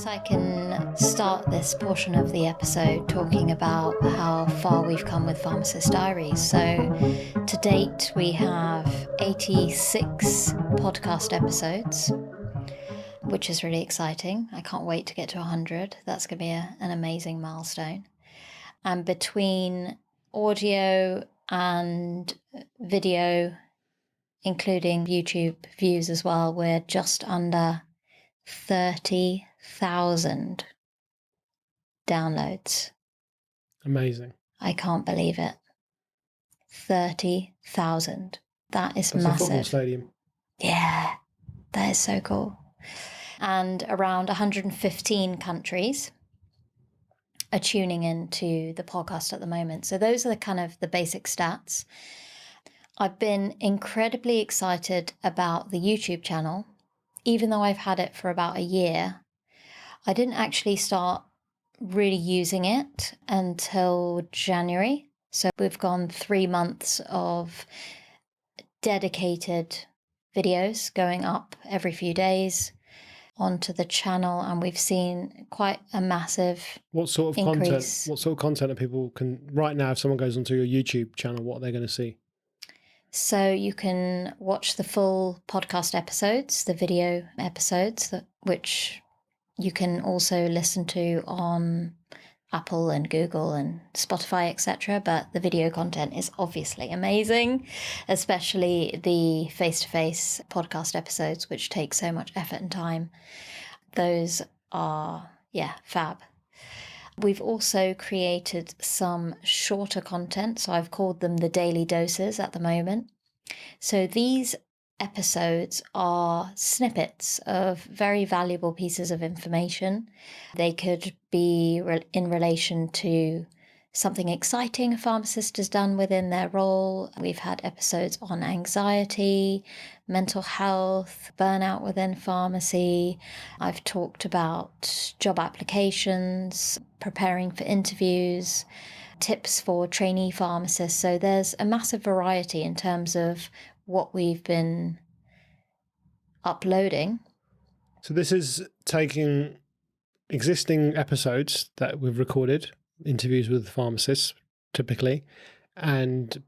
Perhaps I can start this portion of the episode talking about how far we've come with Pharmacist Diaries. So to date, we have 86 podcast episodes, which is really exciting. I can't wait to get to 100. That's going to be an amazing milestone. And between audio and video, including YouTube views as well, we're just under 30,000 downloads. Amazing. I can't believe it. 30,000. That's massive. A football stadium. Yeah, that is so cool. And around 115 countries are tuning into the podcast at the moment. So those are the basic stats. I've been incredibly excited about the YouTube channel. Even though I've had it for about a year, I didn't actually start really using it until January. So we've gone 3 months of dedicated videos going up every few days onto the channel, and we've seen quite a massive increase. Content? What sort of content are people can right now? If someone goes onto your YouTube channel, what are they going to see? So you can watch the full podcast episodes, the video episodes, which you can also listen to on Apple and Google and Spotify, etc. But the video content is obviously amazing, especially the face-to-face podcast episodes, which take so much effort and time. Those are, fab. We've also created some shorter content, so I've called them the daily doses at the moment. So these episodes are snippets of very valuable pieces of information. They could be in relation to something exciting a pharmacist has done within their role. We've had episodes on anxiety, mental health, burnout within pharmacy. I've talked about job applications, preparing for interviews, tips for trainee pharmacists. So there's a massive variety in terms of what we've been uploading. So this is taking existing episodes that we've recorded, interviews with pharmacists typically, and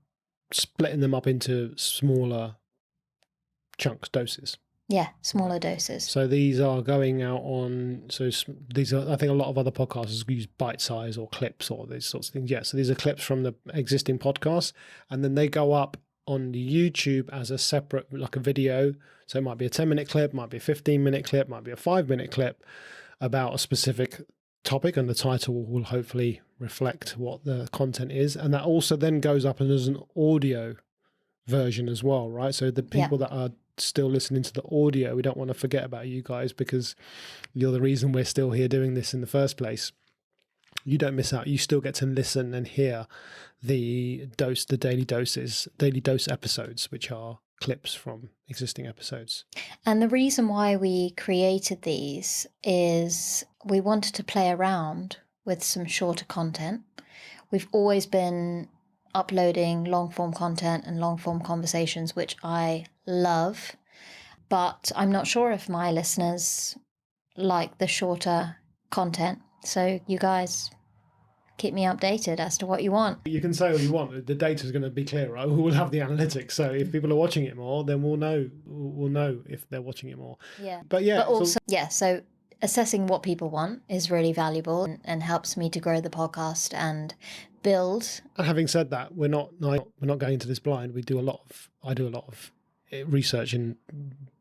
splitting them up into smaller chunks, doses. Yeah, smaller doses. So these are going out on, these are, I think a lot of other podcasters use bite size or clips or these sorts of things. Yeah, so these are clips from the existing podcast, and then they go up on the YouTube as a separate, like a video. So it might be a 10-minute clip, might be a 15-minute clip, might be a 5-minute clip about a specific topic, and the title will hopefully reflect what the content is. And that also then goes up as an audio version as well, right? So the people that are still listening to the audio, we don't want to forget about you guys, because you're the reason we're still here doing this in the first place. You don't miss out. You still get to listen and hear the daily dose episodes, which are clips from existing episodes. And the reason why we created these is we wanted to play around with some shorter content. We've always been uploading long form content and long form conversations, which I love, but I'm not sure if my listeners like the shorter content. So you guys keep me updated as to what you want. You can say what you want. The data is going to be clearer. We'll have the analytics. So if people are watching it more, then we'll know if they're watching it more. Yeah. But also, so assessing what people want is really valuable and helps me to grow the podcast and build. And having said that, we're not going into this blind. I do a lot of research in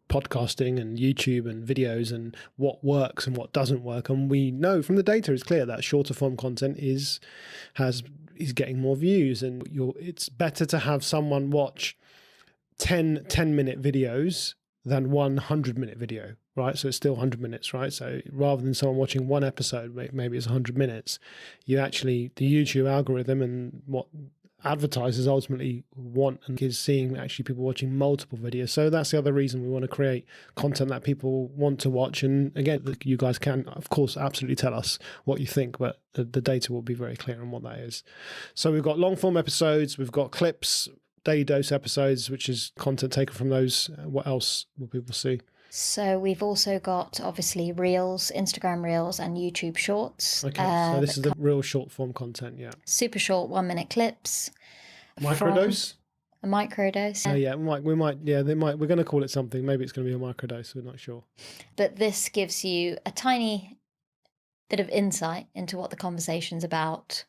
podcasting and YouTube and videos and what works and what doesn't work, and we know from the data it's clear that shorter form content is getting more views, and it's better to have someone watch 10-minute videos than 100-minute video, right? So it's still 100 minutes, right? So rather than someone watching one episode, maybe it's 100 minutes, the YouTube algorithm and what advertisers ultimately want and is seeing actually people watching multiple videos. So that's the other reason we want to create content that people want to watch. And again, you guys can, of course, absolutely tell us what you think, but the data will be very clear on what that is. So we've got long form episodes, we've got clips, daily dose episodes, which is content taken from those. What else will people see? So we've also got, obviously, Reels, Instagram Reels and YouTube Shorts. Okay, so this is the real short form content, yeah. Super short 1-minute clips. Microdose? A microdose. Yeah, we're going to call it something. Maybe it's going to be a microdose, we're not sure. But this gives you a tiny bit of insight into what the conversation's about.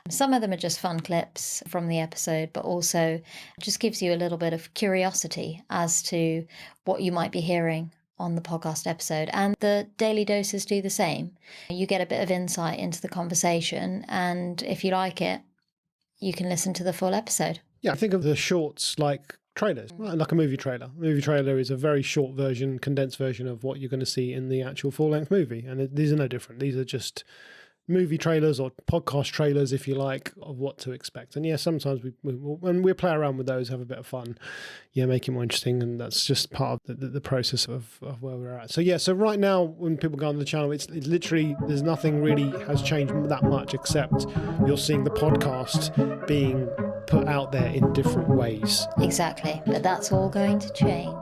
Some of them are just fun clips from the episode, but also just gives you a little bit of curiosity as to what you might be hearing on the podcast episode. And the daily doses do the same. You get a bit of insight into the conversation, and if you like it, you can listen to the full episode. Yeah, I think of the shorts like trailers, like a movie trailer. A movie trailer is a very short version, condensed version of what you're going to see in the actual full-length movie. And these are no different. These are just movie trailers or podcast trailers, if you like, of what to expect. And yeah, sometimes when we play around with those, have a bit of fun, make it more interesting. And that's just part of the process of where we're at. So yeah, so right now when people go on the channel, it's literally, there's nothing really has changed that much, except you're seeing the podcast being put out there in different ways. Exactly. But that's all going to change.